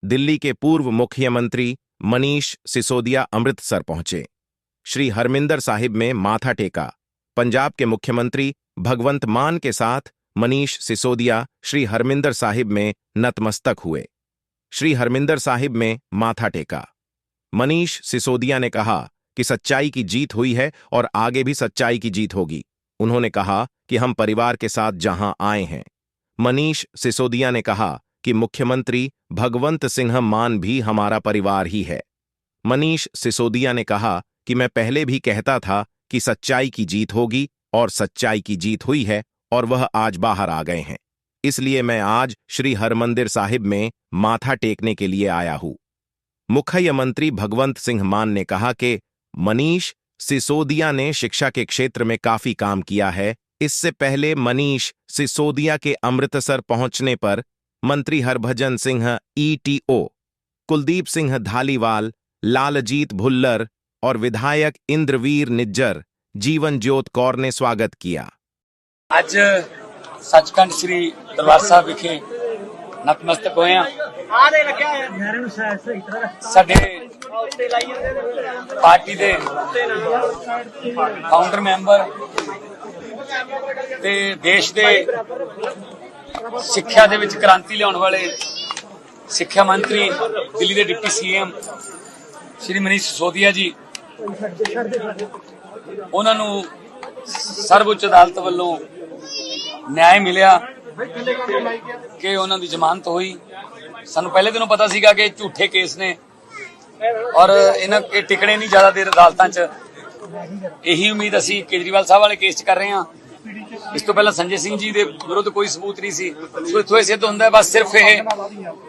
दिल्ली के पूर्व मुख्यमंत्री मनीष सिसोदिया अमृतसर पहुंचे। श्री हरमिंदर साहिब में माथा टेका। पंजाब के मुख्यमंत्री भगवंत मान के साथ मनीष सिसोदिया श्री हरमिंदर साहिब में नतमस्तक हुए। श्री हरमिंदर साहिब में माथा टेका। मनीष सिसोदिया ने कहा कि सच्चाई की जीत हुई है और आगे भी सच्चाई की जीत होगी। उन्होंने कहा कि हम परिवार के साथ जहां आए हैं। मनीष सिसोदिया ने कहा कि मुख्यमंत्री भगवंत सिंह मान भी हमारा परिवार ही है। मनीष सिसोदिया ने कहा कि मैं पहले भी कहता था कि सच्चाई की जीत होगी और सच्चाई की जीत हुई है और वह आज बाहर आ गए हैं। इसलिए मैं आज श्री हरमंदिर साहिब में माथा टेकने के लिए आया हूं। मुख्यमंत्री भगवंत सिंह मान ने कहा कि मनीष सिसोदिया ने शिक्षा के क्षेत्र में काफी काम किया है। इससे पहले मनीष सिसोदिया के अमृतसर पहुंचने पर मंत्री हरभजन सिंह, ईटीओ कुलदीप सिंह धालीवाल, लालजीत भुल्लर और विधायक इंद्रवीर निज्जर, जीवन ज्योत कौर ने स्वागत किया। आज सचखंड श्री दरबार साहब विखे नतमस्तक होए हैं। साडे पार्टी दे फाउंडर मैंबर ते देश दे सिक्ख्या दे विच क्रांति लियाउण वाले सिक्ख्या मंत्री, दिल्ली दे डिप्टी सीएम श्री मनीष सिसोदिया जी, उन्हां नूं सर्वोच्च अदालत वल्लों न्याय मिलिया कि उन्हां दी जमानत हुई। सानूं पहले दिनों पता सीगा कि झूठे केस ने और इन्हां के टिकणे नहीं ज्यादा देर अदालतां च। यही उम्मीद असीं केजरीवाल साहब वाले केस च कर रहे हां। इस तो पहला संजय सिंह जी दे विरुद्ध कोई सबूत नहीं सी। सो इत्थों सिद्ध हुंदा है बस सिर्फ ये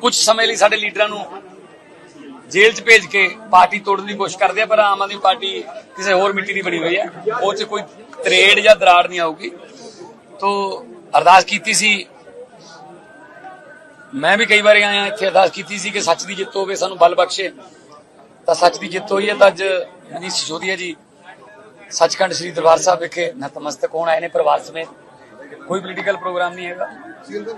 कुछ समय लई साडे लीडरां नूं जेल च भेज के पार्टी तोड़न की कोशिश करते हैं, पर आम आदमी पार्टी किसी होर मिट्टी की बनी हुई है, वो च कोई तरेड़ या दराड़ नहीं आऊगी। तो अरदास की सी, मैं भी कई बार आया इत्थे अरदास की सी कि सच की जित होवे, सानू बल बख्शे। तो सच की जित हुई है। तो अज मनीष सिसोदिया जी सचखंड श्री दरबार साहब विखे नतमस्तक होण आए ने परिवार समेत। कोई पोलिटिकल प्रोग्राम नहीं है,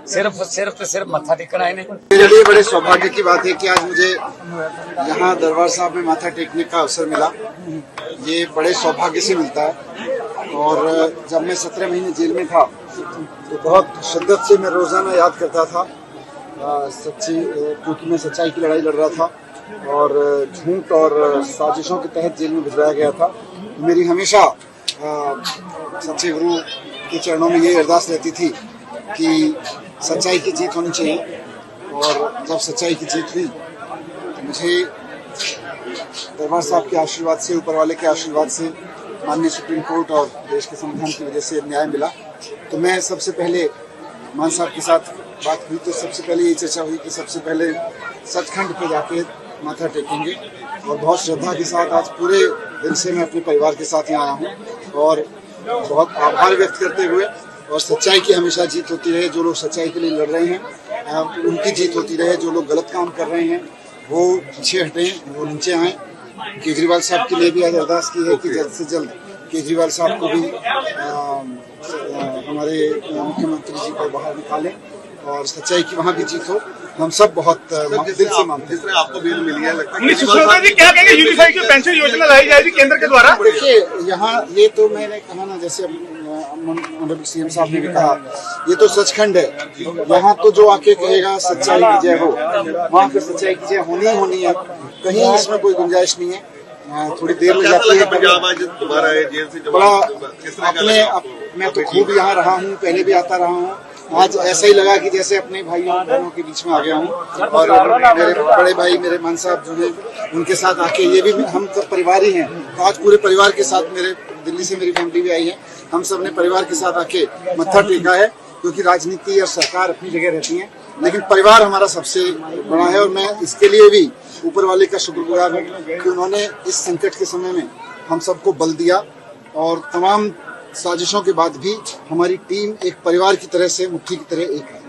सिर्फ मत्था टेकन आए ने। मेरे लिए बड़े सौभाग्य की बात है कि आज मुझे यहाँ दरबार साहब में माथा टेकने का अवसर मिला। ये बड़े सौभाग्य से मिलता है। और जब मैं 17 महीने जेल में था तो बहुत शिद्दत से मैं रोजाना याद करता था क्योंकि मैं सच्चाई की लड़ाई लड़ रहा था और झूठ और साजिशों के तहत जेल में भिजवाया गया था। मेरी हमेशा सच्चे गुरु के चरणों में ये अरदास रहती थी कि सच्चाई की जीत होनी चाहिए। और जब सच्चाई की जीत हुई तो मुझे दरबार साहब के आशीर्वाद से, ऊपर वाले के आशीर्वाद से, माननीय सुप्रीम कोर्ट और देश के संविधान की वजह से न्याय मिला। तो मैं सबसे पहले मान साहब के साथ बात हुई तो सबसे पहले ये चर्चा हुई कि सबसे पहले सचखंड पे जाके माथा टेकेंगे। और बहुत श्रद्धा के साथ आज पूरे दिल से मैं अपने परिवार के साथ यहाँ आया हूँ और बहुत आभार व्यक्त करते हुए, और सच्चाई की हमेशा जीत होती रहे। जो लोग सच्चाई के लिए लड़ रहे हैं उनकी जीत होती रहे। जो लोग गलत काम कर रहे हैं वो पीछे हटें, वो नीचे आएं। केजरीवाल साहब के लिए भी आज अरदास की है कि जल्द से जल्द केजरीवाल साहब को भी हमारे मुख्यमंत्री जी को बाहर निकालें और सच्चाई की वहाँ भी जीत हो। हम सब बहुत दिल से मानते हैं। आपको बेल मिली है, लगता है क्या कहेंगे? यूनिफाइड पेंशन योजना लाई जाएगी केंद्र के द्वारा। देखिए यहाँ ये तो मैंने कहा ना, जैसे ऑनरेबल सीएम साहब ने भी कहा, ये तो सचखंड है। यहाँ तो जो आके कहेगा सच्चाई की जय हो, वहाँ पे सच्चाई की जय होनी ही होनी है। कहीं इसमें कोई गुंजाइश नहीं है। थोड़ी देर लग जाती है। बड़ा अपने मैं तो खूब यहाँ रहा हूँ, पहले भी आता रहा हूँ। आज ऐसा ही लगा कि जैसे अपने भाइयों बहनों के बीच में आ गया हूँ। और मेरे बड़े भाई मेरे मान साहब जो हैं उनके साथ आके, ये भी हम सब परिवार ही हैं। तो आज पूरे परिवार के साथ, मेरे दिल्ली से मेरी फैमिली भी आई है, हम सब ने परिवार के साथ आके मत्था टेका है। क्योंकि राजनीति और सरकार अपनी जगह रहती है, लेकिन परिवार हमारा सबसे बड़ा है। और मैं इसके लिए भी ऊपर वाले का शुक्रगुजार हूँ कि उन्होंने इस संकट के समय में हम सबको बल दिया। और तमाम साजिशों के बाद भी हमारी टीम एक परिवार की तरह से, मुट्ठी की तरह एक है।